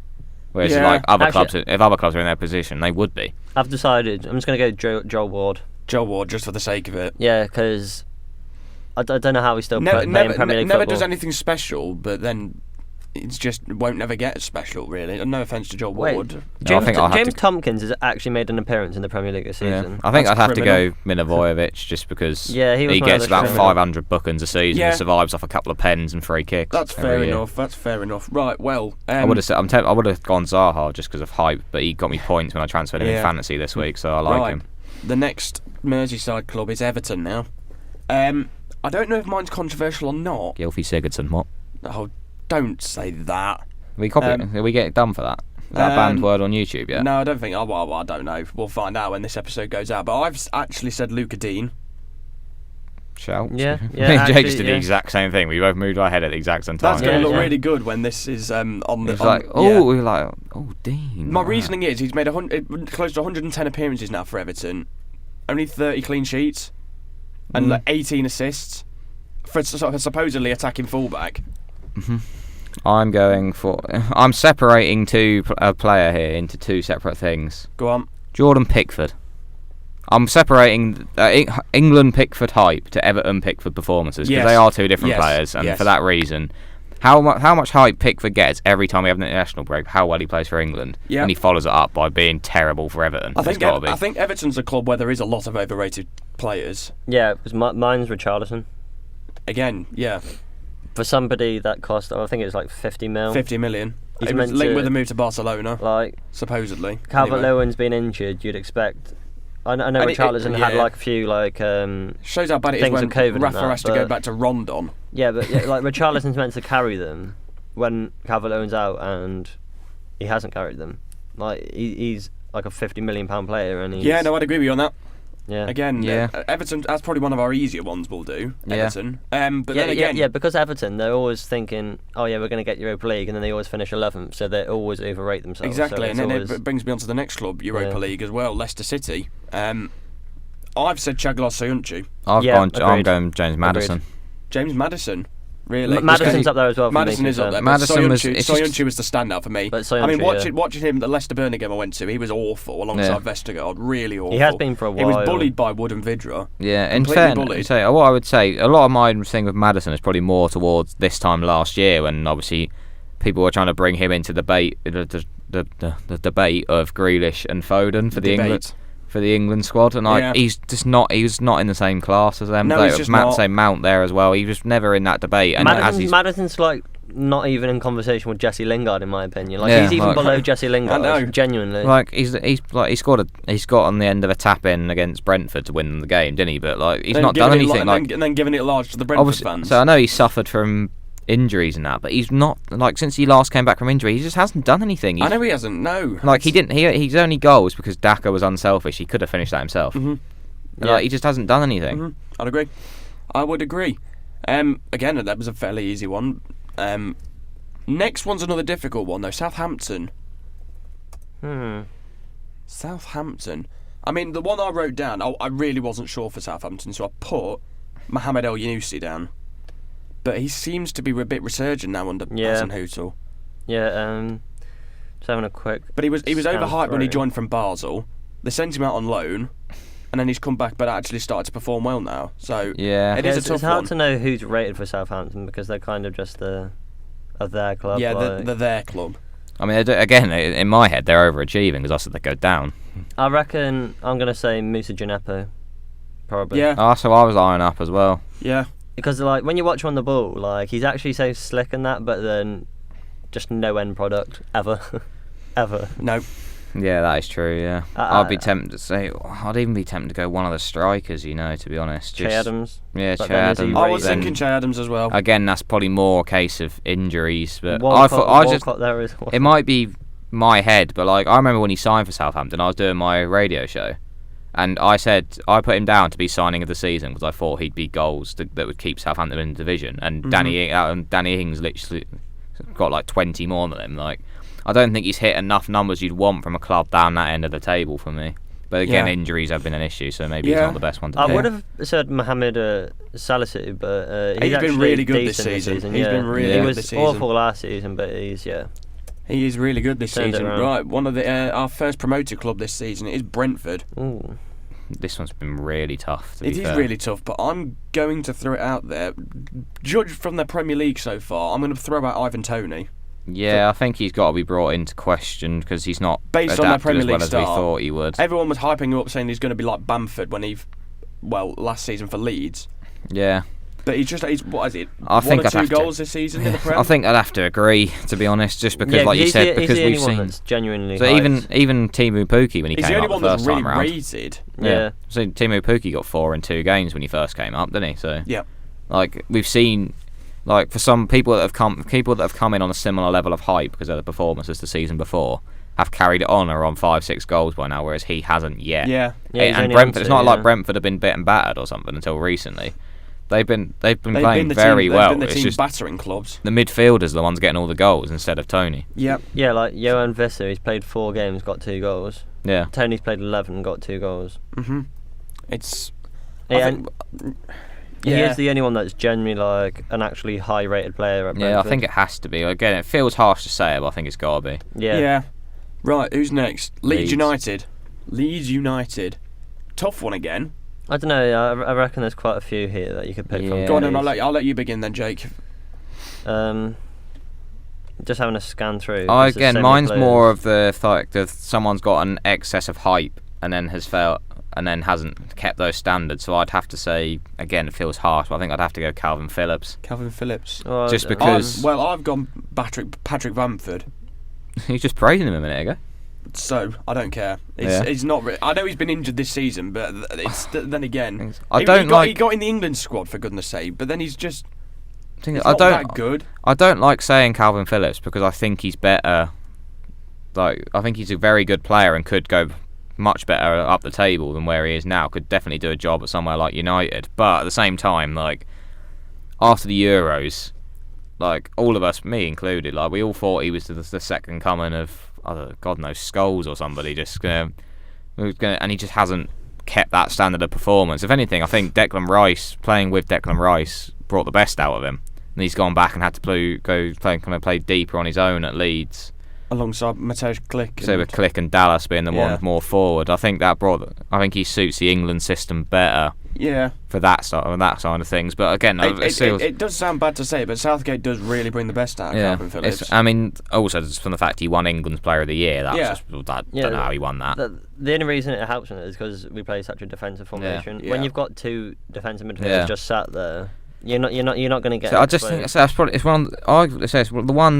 [SPEAKER 1] Whereas like other clubs, if other clubs are in their position, they would be.
[SPEAKER 2] I've decided I'm just going to go Joel Ward.
[SPEAKER 3] Joel Ward, just for the sake of it.
[SPEAKER 2] Yeah, because I don't know how he's still playing Premier League football.
[SPEAKER 3] Never does anything special, but then it's just won't never get special, really. No offence to Joel Ward.
[SPEAKER 2] James Tompkins has actually made an appearance in the Premier League this season.
[SPEAKER 1] Yeah. I think I'd have to go Milivojevic just because he gets about 500 bookings a season and survives off a couple of pens and free kicks.
[SPEAKER 3] That's fair enough. Right, well...
[SPEAKER 1] I would have gone Zaha just because of hype, but he got me points when I transferred him in fantasy this week, so I like him.
[SPEAKER 3] The next Merseyside club is Everton now. I don't know if mine's controversial or not.
[SPEAKER 1] Gylfi Sigurdsson, what?
[SPEAKER 3] Oh, don't say that.
[SPEAKER 1] Did we get done for that? Is that a banned word on YouTube yet?
[SPEAKER 3] No, I don't think. Well, I don't know. We'll find out when this episode goes out. But I've actually said Luca Dean.
[SPEAKER 1] Shout.
[SPEAKER 2] Yeah.
[SPEAKER 1] Jake just did the exact same thing. We both moved our head at the exact same time.
[SPEAKER 3] That's going to look really good when this is on the.
[SPEAKER 1] We were like, Dean.
[SPEAKER 3] My reasoning is he's made close to 110 appearances now for Everton, only 30 clean sheets, and 18 assists for supposedly attacking fullback.
[SPEAKER 1] I'm separating a player here into two separate things.
[SPEAKER 3] Go on.
[SPEAKER 1] Jordan Pickford. I'm separating England Pickford hype to Everton Pickford performances because they are two different players, and for that reason, how much hype Pickford gets every time we have an international break, how well he plays for England, and he follows it up by being terrible for Everton.
[SPEAKER 3] I think Everton's a club where there is a lot of overrated players.
[SPEAKER 2] Yeah, because mine's Richarlison.
[SPEAKER 3] Again, yeah.
[SPEAKER 2] For somebody that cost, I think it was like 50 mil.
[SPEAKER 3] 50 million. He was linked with a move to Barcelona, supposedly.
[SPEAKER 2] Calvert-Lewin's been injured, you'd expect. I know Richarlison had like a few
[SPEAKER 3] shows how bad it is when Rafa has to go back to Rondon.
[SPEAKER 2] Yeah, but like Richarlison's meant to carry them when Calvert-Lewin's out, and he hasn't carried them. Like he's like a £50 million player, and
[SPEAKER 3] I'd agree with you on that.
[SPEAKER 2] Yeah.
[SPEAKER 3] Again, Everton, that's probably one of our easier ones we'll do, Everton. But then again...
[SPEAKER 2] because Everton, they're always thinking, we're going to get Europa League, and then they always finish 11th, so they always overrate themselves.
[SPEAKER 3] Exactly, and then it brings me on to the next club, Europa League as well, Leicester City. I've said Çağlar Söyüncü.
[SPEAKER 1] I'm going James Maddison.
[SPEAKER 3] Agreed. James Maddison? Really?
[SPEAKER 2] Maddison's up there as well.
[SPEAKER 3] Maddison is up there. Söyüncü was the standout for me. Watching him at the Leicester Burnley game I went to, he was awful alongside Vestergaard. Really awful.
[SPEAKER 2] He has been for a while.
[SPEAKER 3] He was bullied by Wood and Vidra.
[SPEAKER 1] Yeah, in fairness, what I would say, a lot of my thing with Maddison is probably more towards this time last year when obviously people were trying to bring him into debate, the debate of Grealish and Foden for the England squad, and he's just not. He was not in the same class as them.
[SPEAKER 3] No, he's just not.
[SPEAKER 1] Same Mount there as well. He was never in that debate. And
[SPEAKER 2] Maddison's like not even in conversation with Jesse Lingard, in my opinion. He's even below Jesse Lingard. I know. Genuinely.
[SPEAKER 1] He got on the end of a tap in against Brentford to win the game, didn't he? But he's not done anything.
[SPEAKER 3] And then giving it large to the Brentford fans.
[SPEAKER 1] So I know he suffered from injuries and that, but he's not since he last came back from injury, he just hasn't done anything.
[SPEAKER 3] I know he hasn't. No,
[SPEAKER 1] he didn't. He's only goals because Daka was unselfish. He could have finished that himself. He just hasn't done anything.
[SPEAKER 3] I'd agree. I would agree. Again, that was a fairly easy one. Next one's another difficult one though. Southampton. Southampton. I mean, the one I wrote down, I really wasn't sure for Southampton, so I put Mohamed El Yunusi down. But he seems to be a bit resurgent now under Hasenhüttl.
[SPEAKER 2] Yeah, just having a quick.
[SPEAKER 3] But he was overhyped when he joined from Basel. They sent him out on loan, and then he's come back, but actually started to perform well now. So it is a tough one.
[SPEAKER 2] It's hard to know who's rated for Southampton because they're kind of just their club.
[SPEAKER 3] Yeah, they're their club.
[SPEAKER 1] I mean, again, in my head, they're overachieving because I said they go down.
[SPEAKER 2] I reckon I'm going to say Moussa Djenepo, probably.
[SPEAKER 3] Yeah.
[SPEAKER 1] So I was eyeing up as well.
[SPEAKER 3] Yeah.
[SPEAKER 2] Because when you watch him on the ball, he's actually so slick and that, but then just no end product ever, ever.
[SPEAKER 3] No.
[SPEAKER 1] Yeah, that is true. Yeah, I'd be tempted to say. I'd even be tempted to go one of the strikers. To be honest,
[SPEAKER 2] Che Adams.
[SPEAKER 1] Yeah, Che Adams.
[SPEAKER 3] I was thinking Che Adams as well.
[SPEAKER 1] Again, that's probably more a case of injuries, but
[SPEAKER 2] Walcott there is.
[SPEAKER 1] It might be my head, but I remember when he signed for Southampton, I was doing my radio show. And I said I put him down to be signing of the season because I thought he'd be goals that would keep Southampton in the division. And Danny Ings literally got 20 more than him. I don't think he's hit enough numbers you'd want from a club down that end of the table for me. But again, injuries have been an issue, so maybe he's not the best one to pick.
[SPEAKER 2] I would have said Mohamed Salisu, but
[SPEAKER 3] he's been really good this season. He's been really good this season.
[SPEAKER 2] He was awful last season, but he
[SPEAKER 3] is really good this season. Right, one of our first promoted club this season is Brentford.
[SPEAKER 2] Ooh.
[SPEAKER 1] This one's been really tough.
[SPEAKER 3] It is really tough, but I'm going to throw it out there. Judged from the Premier League so far, I'm going to throw out Ivan Toney.
[SPEAKER 1] Yeah, I think he's got to be brought into question because he's not
[SPEAKER 3] based on the Premier League
[SPEAKER 1] as well as we thought he would.
[SPEAKER 3] Everyone was hyping him up, saying he's going to be like Bamford when last season for Leeds.
[SPEAKER 1] Yeah.
[SPEAKER 3] But he's what is it?
[SPEAKER 1] I think
[SPEAKER 3] I'd 2 goals this season in the Prem?
[SPEAKER 1] I think I'd have to agree, to be honest, just because, like you said, because we've seen.
[SPEAKER 2] That's genuinely.
[SPEAKER 1] So even Timu Pukki when he came up the first time around.
[SPEAKER 3] He's the only one that's really rated.
[SPEAKER 2] Yeah.
[SPEAKER 1] So Timu Pukki got 4 in 2 games when he first came up, didn't he? So
[SPEAKER 3] yeah.
[SPEAKER 1] Like we've seen, like for some people that have come in on a similar level of hype because of the performance as the season before, have carried it on or on 5-6 goals by now, whereas he hasn't yet.
[SPEAKER 3] Yeah.
[SPEAKER 1] And Brentford, it's not like Brentford have been bit and battered or something until recently. They've been playing very well.
[SPEAKER 3] They've been the team
[SPEAKER 1] just
[SPEAKER 3] battering clubs.
[SPEAKER 1] The midfielders are the ones getting all the goals instead of Toney.
[SPEAKER 3] Yep.
[SPEAKER 2] Yeah, like Johan Visser, he's played 4 games, got 2 goals.
[SPEAKER 1] Yeah.
[SPEAKER 2] Toney's played 11, got 2 goals.
[SPEAKER 3] It's.
[SPEAKER 2] He is the only one that's generally like an actually high-rated player at Brentford.
[SPEAKER 1] Yeah, I think it has to be. Again, it feels harsh to say it, but I think it's got to be.
[SPEAKER 2] Yeah.
[SPEAKER 3] Right, who's next? Leeds United. Tough one again.
[SPEAKER 2] I don't know. I reckon there's quite a few here that you could pick from.
[SPEAKER 3] Go on, and I'll let you begin then, Jake.
[SPEAKER 2] Just having a scan through.
[SPEAKER 1] Again, mine's more of the fact that someone's got an excess of hype and then has failed and then hasn't kept those standards. So I'd have to say, again, it feels harsh, but I think I'd have to go Calvin Phillips.
[SPEAKER 3] Oh,
[SPEAKER 1] just because.
[SPEAKER 3] I've gone Patrick Bamford.
[SPEAKER 1] You just praising him a minute ago.
[SPEAKER 3] So I don't care. He's not. I know he's been injured this season, but then again, he got in the England squad for goodness' sake. But then he's just. Not that good.
[SPEAKER 1] I don't like saying Calvin Phillips because I think he's better. Like I think he's a very good player and could go much better up the table than where he is now. Could definitely do a job at somewhere like United. But at the same time, like after the Euros, like all of us, me included, like we all thought he was the second coming of. God knows, Scholes or somebody and he just hasn't kept that standard of performance. If anything, I think playing with Declan Rice brought the best out of him, and he's gone back and had to play deeper on his own at Leeds
[SPEAKER 3] alongside Mateusz Klich.
[SPEAKER 1] So with Klich and Dallas being the one more forward, I think he suits the England system better.
[SPEAKER 3] Yeah.
[SPEAKER 1] For that side of things, but again,
[SPEAKER 3] it does sound bad to say, but Southgate does really bring the best out of Calvin Phillips.
[SPEAKER 1] I mean, also just from the fact he won England's Player of the Year. I don't know how he won that.
[SPEAKER 2] The only reason it helps him is because we play such a defensive formation. Yeah. When you've got 2 defensive midfielders just sat there, you're not going to get.
[SPEAKER 1] So I just think that's probably it's one.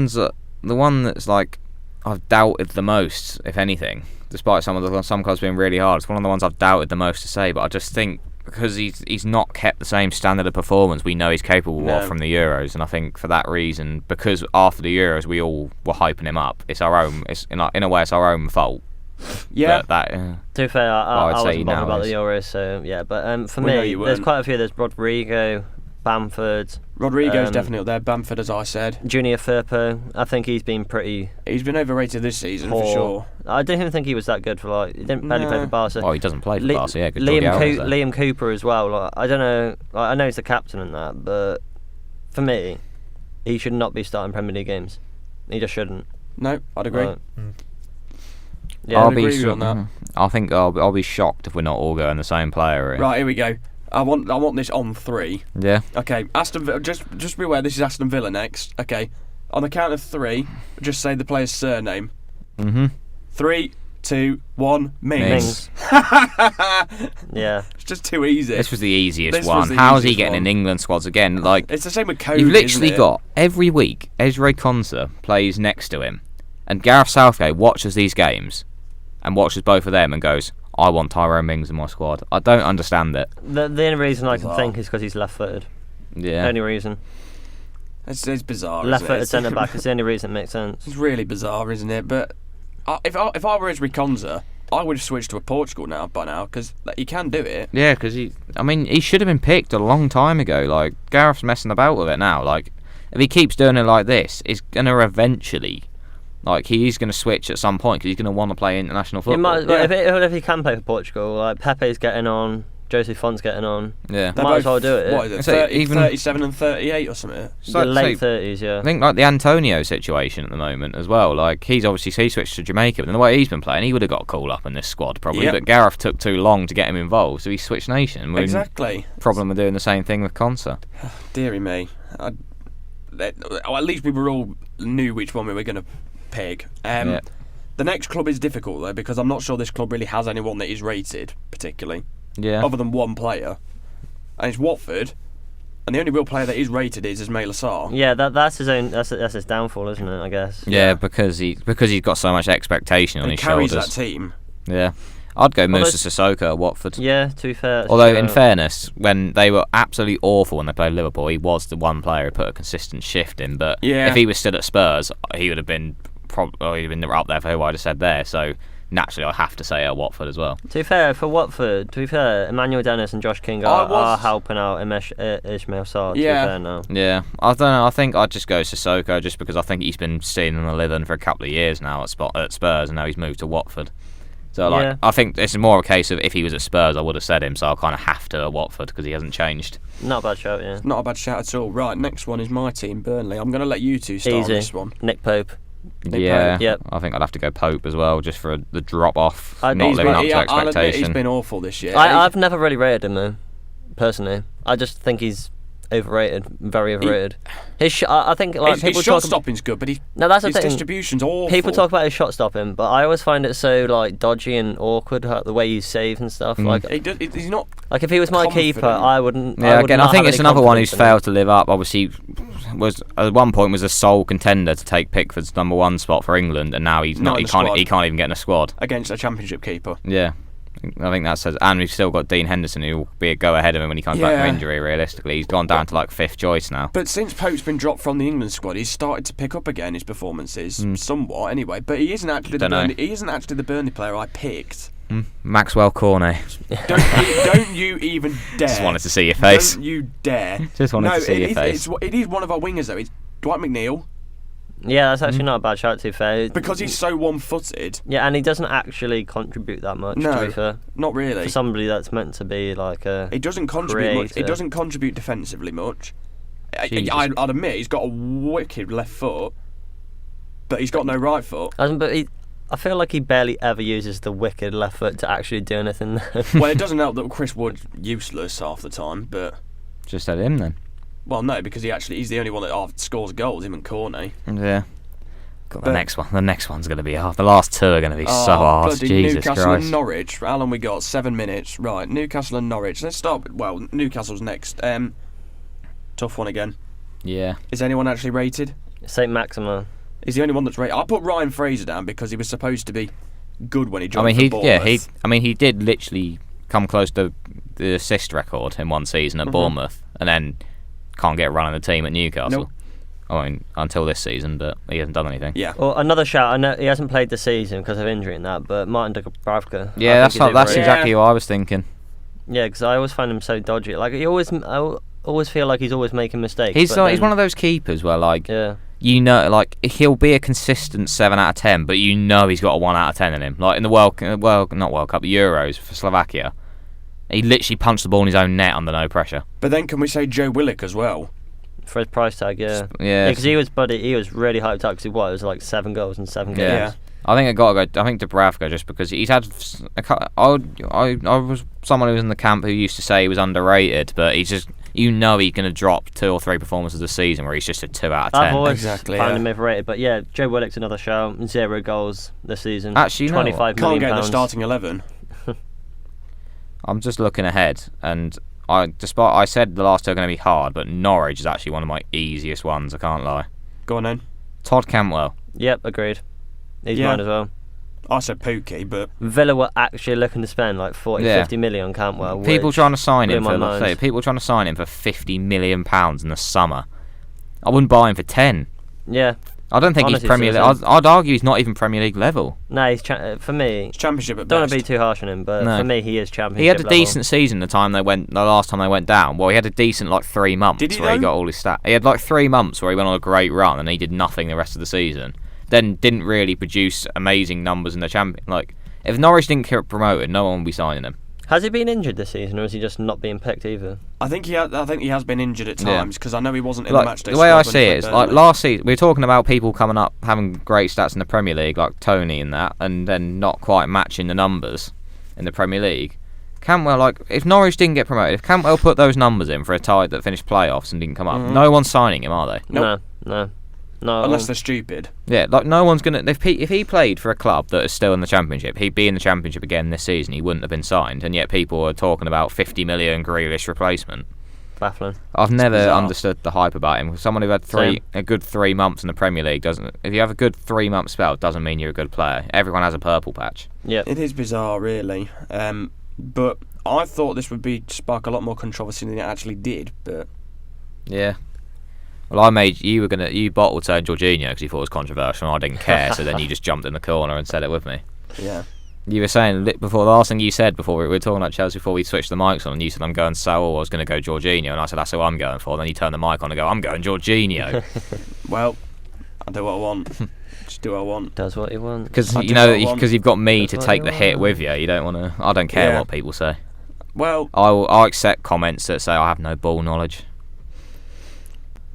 [SPEAKER 1] The one that's like I've doubted the most, if anything, despite some clubs being really hard. It's one of the ones I've doubted the most to say, but I just think. Because he's not kept the same standard of performance we know he's capable of from the Euros, and I think for that reason, because after the Euros we all were hyping him up, it's our own. It's in a way it's our own fault.
[SPEAKER 3] Yeah.
[SPEAKER 2] To be fair, I wasn't bothered about the Euros, so yeah. But for me, there's quite a few. There's Rodrigo, Bamford.
[SPEAKER 3] Rodrigo's definitely up there. Bamford, as I said.
[SPEAKER 2] Junior Firpo. I think he's been pretty.
[SPEAKER 3] He's been overrated this season for sure.
[SPEAKER 2] I didn't even think he was that good for he didn't barely play for Barca.
[SPEAKER 1] Oh, he doesn't play for Barca. Yeah, good
[SPEAKER 2] Liam Cooper as well. I don't know. I know he's the captain and that, but for me, he should not be starting Premier League games. He just shouldn't.
[SPEAKER 3] No, I'd agree.
[SPEAKER 2] Yeah,
[SPEAKER 1] I'll be on that. I think I'll be shocked if we're not all going the same player.
[SPEAKER 3] Right, here we go. I want this on 3.
[SPEAKER 1] Yeah.
[SPEAKER 3] Okay, Aston Villa. Just be aware, this is Aston Villa next. Okay, on the count of 3, just say the player's surname. 3, 2, 1. Mings.
[SPEAKER 2] Yeah.
[SPEAKER 3] It's just too easy.
[SPEAKER 1] This was the easiest one. How's he getting in England squads again? Like
[SPEAKER 3] it's the same with Cody.
[SPEAKER 1] You've literally got every week Ezri Konsa plays next to him, and Gareth Southgate watches these games, and watches both of them and goes, I want Tyrone Mings in my squad. I don't understand it.
[SPEAKER 2] The only reason I can think is because he's left-footed.
[SPEAKER 1] Yeah.
[SPEAKER 2] Only reason.
[SPEAKER 3] It's bizarre.
[SPEAKER 2] Left-footed centre back is the only reason it makes sense.
[SPEAKER 3] It's really bizarre, isn't it? But if I were Ezri Konsa, I would have switched to Portugal by now because he can do it.
[SPEAKER 1] Yeah, because he should have been picked a long time ago. Like Gareth's messing about with it now. Like if he keeps doing it like this, it's gonna eventually Like, he's going to switch at some point because he's going to want to play international football.
[SPEAKER 2] If he can play for Portugal, like Pepe's getting on, Jose Font's getting on.
[SPEAKER 1] Yeah,
[SPEAKER 2] they might as well do it.
[SPEAKER 3] What is it? 37 and 38 or something.
[SPEAKER 2] The late 30s, yeah.
[SPEAKER 1] I think like the Antonio situation at the moment as well. Like, he switched to Jamaica, but the way he's been playing, he would have got called up in this squad probably. Yep. But Gareth took too long to get him involved, so he switched nation.
[SPEAKER 3] Exactly.
[SPEAKER 1] Problem with doing the same thing with Konsa.
[SPEAKER 3] Deary me. At least we were all knew which one we were going to pick. The next club is difficult though, because I'm not sure this club really has anyone that is rated particularly.
[SPEAKER 1] Yeah.
[SPEAKER 3] Other than one player, and it's Watford, and the only real player that is rated is Ismaila Sarr.
[SPEAKER 2] Yeah, that's his own. That's his downfall, isn't it? I guess.
[SPEAKER 1] Yeah, because he's got so much expectation on his shoulders.
[SPEAKER 3] He carries that team.
[SPEAKER 1] Yeah. I'd go Moussa Sissoko at Watford.
[SPEAKER 2] Yeah, to be fair.
[SPEAKER 1] Although, in fairness, when they were absolutely awful when they played Liverpool, he was the one player who put a consistent shift in. But if he was still at Spurs, he would have been up there for who I'd have said there. So naturally, I have to say at Watford as well.
[SPEAKER 2] To be fair, for Watford, Emmanuel Dennis and Josh King are helping out Ismaila Sarr. To be fair now.
[SPEAKER 1] Yeah, I don't know. I think I'd just go Sissoko just because I think he's been stealing the living for a couple of years now at Spurs, and now he's moved to Watford. So I think it's more a case of if he was at Spurs, I would have said him. So I kind of have to at Watford because he hasn't changed.
[SPEAKER 2] Not a bad shout, yeah.
[SPEAKER 3] Not a bad shout at all. Right, next one is my team, Burnley. I'm going to let you two start on this one.
[SPEAKER 2] Nick Pope.
[SPEAKER 1] Yep. I think I'd have to go Pope as well, just for the drop off, not living up to expectation.
[SPEAKER 3] I'll admit he's been awful this year.
[SPEAKER 2] I've never really rated him though, personally. I just think he's overrated, very overrated. I think like
[SPEAKER 3] his shot stopping's good, but
[SPEAKER 2] that's the
[SPEAKER 3] his
[SPEAKER 2] thing.
[SPEAKER 3] Distribution's awful.
[SPEAKER 2] People talk about his shot stopping, but I always find it so like dodgy and awkward the way he saves and stuff. Like
[SPEAKER 3] he's not.
[SPEAKER 2] Like if he was my
[SPEAKER 3] confident.
[SPEAKER 2] keeper, I wouldn't.
[SPEAKER 1] Yeah, I think it's another one who's failed to live up. Obviously, was at one point was a sole contender to take Pickford's number one spot for England, and now he's not. He can't even get in a squad
[SPEAKER 3] against a Championship keeper.
[SPEAKER 1] Yeah. I think that says, and we've still got Dean Henderson who will be a go ahead of him when he comes back from injury. Realistically, he's gone down to like fifth choice now.
[SPEAKER 3] But since Pope's been dropped from the England squad, he's started to pick up again his performances somewhat. Anyway, but he isn't actually the Burnley player I picked.
[SPEAKER 1] Maxwell Cornet.
[SPEAKER 3] Don't you even dare!
[SPEAKER 1] Just wanted to see your face.
[SPEAKER 3] Don't you dare!
[SPEAKER 1] Just wanted to see your face.
[SPEAKER 3] It is one of our wingers though. It's Dwight McNeil.
[SPEAKER 2] Yeah, that's actually not a bad shout, to be fair.
[SPEAKER 3] Because he's so one-footed.
[SPEAKER 2] Yeah, and he doesn't actually contribute that much, to be fair.
[SPEAKER 3] Not really.
[SPEAKER 2] For somebody that's meant to be like a
[SPEAKER 3] He doesn't contribute much. He doesn't contribute defensively much. I'd admit he's got a wicked left foot, but he's got no right foot.
[SPEAKER 2] I feel like he barely ever uses the wicked left foot to actually do anything.
[SPEAKER 3] Well, it doesn't help that Chris Wood's useless half the time, but...
[SPEAKER 1] Just at him then.
[SPEAKER 3] Well, no, because he's the only one that scores goals, him and Cornet.
[SPEAKER 1] Yeah. The next one's going to be hard. The last two are going to be so hard. Jesus
[SPEAKER 3] Newcastle
[SPEAKER 1] Christ.
[SPEAKER 3] and Norwich. How long we got? 7 minutes. Right, Newcastle and Norwich. Let's start with, Newcastle's next. Tough one again.
[SPEAKER 1] Yeah.
[SPEAKER 3] Is anyone actually rated?
[SPEAKER 2] St. Maximin.
[SPEAKER 3] He's the only one that's rated. I put Ryan Fraser down because he was supposed to be good when he joined Bournemouth.
[SPEAKER 1] he did literally come close to the assist record in one season at Bournemouth, and then can't get a run on the team at Newcastle.
[SPEAKER 3] Nope.
[SPEAKER 1] I mean, until this season, but he hasn't done anything.
[SPEAKER 3] Yeah.
[SPEAKER 2] Well, another shout. I know he hasn't played this season because of injury and that, but Martin Dubravka.
[SPEAKER 1] Yeah, that's exactly what I was thinking.
[SPEAKER 2] Yeah, because I always find him so dodgy. Like I always feel like he's always making mistakes.
[SPEAKER 1] He's one of those keepers where he'll be a consistent 7 out of 10, but he's got a 1 out of 10 in him. Like in the not World Cup, Euros for Slovakia, he literally punched the ball in his own net under no pressure.
[SPEAKER 3] But then can we say Joe Willock as well?
[SPEAKER 2] For his price tag, yeah.
[SPEAKER 1] Yeah.
[SPEAKER 2] Because he was really hyped up because it was like 7 goals in 7 games.
[SPEAKER 3] Yeah.
[SPEAKER 1] I think I got to go. I think Dubravka just because he's had. I was someone who was in the camp who used to say he was underrated, but he's just he's going to drop 2 or 3 performances a season where he's just a 2 out of 10.
[SPEAKER 2] I've always found him overrated, but yeah, Joe Willock's another shout. 0 goals this season.
[SPEAKER 1] Actually,
[SPEAKER 3] £25 million. Can't get in the starting 11.
[SPEAKER 1] I'm just looking ahead, and I said the last 2 are going to be hard, but Norwich is actually one of my easiest ones. I can't lie.
[SPEAKER 3] Go on then.
[SPEAKER 1] Todd Cantwell.
[SPEAKER 2] Yep, agreed. He's mine as well.
[SPEAKER 3] I said Pookie, but
[SPEAKER 2] Villa were actually looking to spend like 40-50 million on Cantwell.
[SPEAKER 1] People trying to sign him for £50 million in the summer. I wouldn't buy him for 10.
[SPEAKER 2] Yeah.
[SPEAKER 1] I don't think he's Premier League. I'd argue he's not even Premier League level.
[SPEAKER 2] No, he's for me.
[SPEAKER 3] It's Championship at best.
[SPEAKER 2] Don't want to be too harsh on him, but for me, he is Championship.
[SPEAKER 1] He had a
[SPEAKER 2] level.
[SPEAKER 1] decent season the last time they went down. Well, he had a decent 3 months
[SPEAKER 3] Did he
[SPEAKER 1] where he got all his stats. He had 3 months where he went on a great run and he did nothing the rest of the season. then didn't really produce amazing numbers in the champion. Like, if Norwich didn't get promoted, no one would be signing him.
[SPEAKER 2] Has he been injured this season, or is he just not being picked either?
[SPEAKER 3] I think he has been injured at times, because I know he wasn't in the match day.
[SPEAKER 1] The way I see it is, like last season, we were talking about people coming up having great stats in the Premier League, like Tony and that, and then not quite matching the numbers in the Premier League. Cantwell, like, if Norwich didn't get promoted, if Cantwell put those numbers in for a tie that finished playoffs and didn't come up, no one's signing him, are they?
[SPEAKER 3] Nope.
[SPEAKER 2] No.
[SPEAKER 3] Unless they're stupid.
[SPEAKER 1] Yeah, like, no one's gonna. If he played for a club that is still in the Championship, he'd be in the Championship again this season. He wouldn't have been signed, and yet people are talking about 50 million Grealish replacement.
[SPEAKER 2] Baffling.
[SPEAKER 1] I've never understood the hype about him. Someone who had a good 3 months in the Premier League doesn't. If you have a good 3 month spell, doesn't mean you're a good player. Everyone has a purple patch.
[SPEAKER 2] Yeah,
[SPEAKER 3] it is bizarre, really. But I thought this would spark a lot more controversy than it actually did. But
[SPEAKER 1] yeah. Well, you bottle turned Jorginho because you thought it was controversial and I didn't care, so then you just jumped in the corner and said it with me.
[SPEAKER 3] Yeah.
[SPEAKER 1] You were saying before, the last thing you said before we were talking about Chelsea before we switched the mics on, and you said I'm going Saul, I was going to go Jorginho, and I said that's who I'm going for. Then you turn the mic on and go, I'm going Jorginho.
[SPEAKER 3] Well, I do what I want. Just do what I want.
[SPEAKER 2] Does what he wants.
[SPEAKER 1] Because you know because you've got me to take the hit with you. You don't want to. I don't care what people say.
[SPEAKER 3] Well,
[SPEAKER 1] I'll accept comments that say I have no ball knowledge.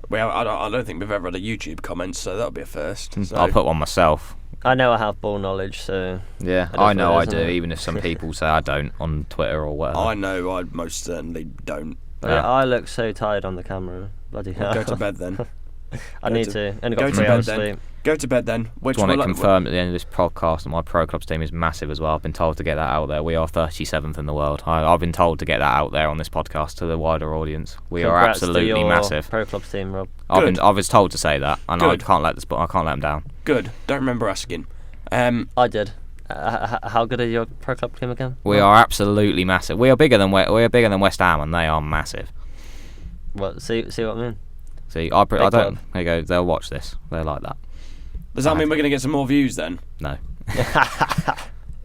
[SPEAKER 3] Well, I don't think we've ever had a YouTube comment, so that'll be a first. So.
[SPEAKER 1] I'll put one myself.
[SPEAKER 2] I know I have ball knowledge, so...
[SPEAKER 1] Yeah, I know I do, even if some people say I don't on Twitter or whatever.
[SPEAKER 3] I know I most certainly don't.
[SPEAKER 2] Yeah. I look so tired on the camera. Bloody hell.
[SPEAKER 3] Go to bed then.
[SPEAKER 2] I need to. Only got 3 hours sleep.
[SPEAKER 3] Go to bed then.
[SPEAKER 1] I want to confirm at the end of this podcast that my Pro Clubs team is massive as well. I've been told to get that out there. We are 37th in the world. I've been told to get that out there on this podcast to the wider audience. We are absolutely massive.
[SPEAKER 2] Pro Clubs team, Rob.
[SPEAKER 1] I was told to say that, and I can't let them down.
[SPEAKER 3] Good. Don't remember asking.
[SPEAKER 2] I did. How good are your Pro Club team again?
[SPEAKER 1] We are absolutely massive. We are bigger than West Ham, and they are massive.
[SPEAKER 2] What? See what I mean?
[SPEAKER 1] See, I don't. There you go. They'll watch this. They're like that.
[SPEAKER 3] Does that mean we're going to get some more views then?
[SPEAKER 1] No.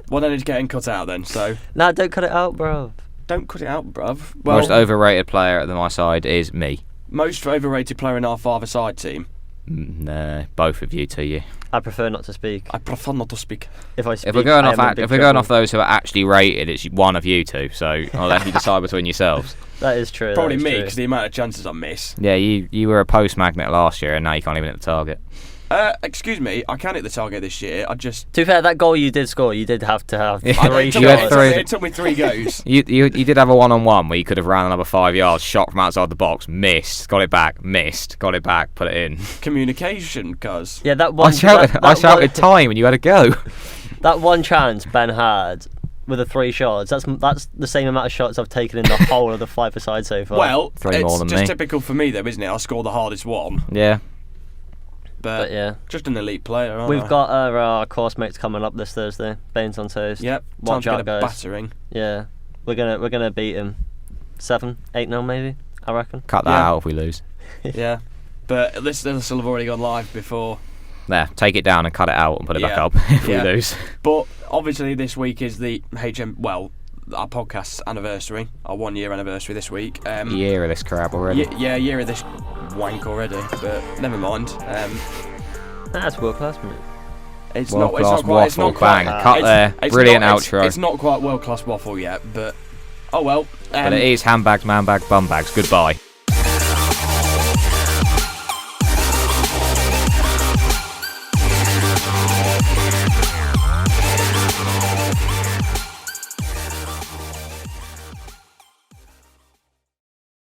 [SPEAKER 3] Well, then it's getting cut out then. So.
[SPEAKER 2] No, don't cut it out, bruv.
[SPEAKER 3] Don't cut it out, bruv.
[SPEAKER 1] Well, most overrated player at my side is me.
[SPEAKER 3] Most overrated player in our father side team.
[SPEAKER 1] No, both of you to you.
[SPEAKER 2] I prefer not to speak.
[SPEAKER 3] I prefer not to speak.
[SPEAKER 2] If
[SPEAKER 1] we're going off those who are actually rated, it's one of you two. So I'll let you decide between yourselves.
[SPEAKER 2] That is true.
[SPEAKER 3] Probably me, because the amount of chances I miss.
[SPEAKER 1] Yeah, you were a post magnet last year, and now you can't even hit the target.
[SPEAKER 3] Excuse me, I can hit the target this year. To
[SPEAKER 2] be fair, that goal you did score, you did have to have 3 shots.
[SPEAKER 3] It took me 3 goes.
[SPEAKER 1] You did have a 1-on-1 where you could have ran another 5 yards, shot from outside the box, missed, got it back, missed, got it back, put it in.
[SPEAKER 3] Communication, cuz.
[SPEAKER 2] Yeah, that one.
[SPEAKER 1] I shouted time, and you had to go.
[SPEAKER 2] That one chance Ben had with the 3 shots, that's the same amount of shots I've taken in the whole of the 5-a-side so far.
[SPEAKER 3] Well,
[SPEAKER 1] 3 more than me.
[SPEAKER 3] It's just typical for me, though, isn't it? I score the hardest one.
[SPEAKER 1] Yeah.
[SPEAKER 3] But yeah, just an elite player.
[SPEAKER 2] We've got our course mates coming up this Thursday. Baines on toast.
[SPEAKER 3] Yep.
[SPEAKER 2] Watch
[SPEAKER 3] out,
[SPEAKER 2] guys.
[SPEAKER 3] Battering.
[SPEAKER 2] Yeah, we're gonna beat him 7-8-0 maybe. I reckon.
[SPEAKER 1] Cut that out if we lose.
[SPEAKER 3] Yeah, but this will have already gone live before.
[SPEAKER 1] There, take it down and cut it out and put it back up if we lose.
[SPEAKER 3] But obviously, this week is the our podcast's anniversary, our 1 year anniversary this week.
[SPEAKER 1] Year of this crap already.
[SPEAKER 3] Year of this wank already, but never mind.
[SPEAKER 2] That's world class, mate.
[SPEAKER 3] It's not quite.
[SPEAKER 1] Cut there. Brilliant outro.
[SPEAKER 3] It's not quite world class waffle yet, but oh well.
[SPEAKER 1] But it is handbags, man bags, bum bags. Goodbye.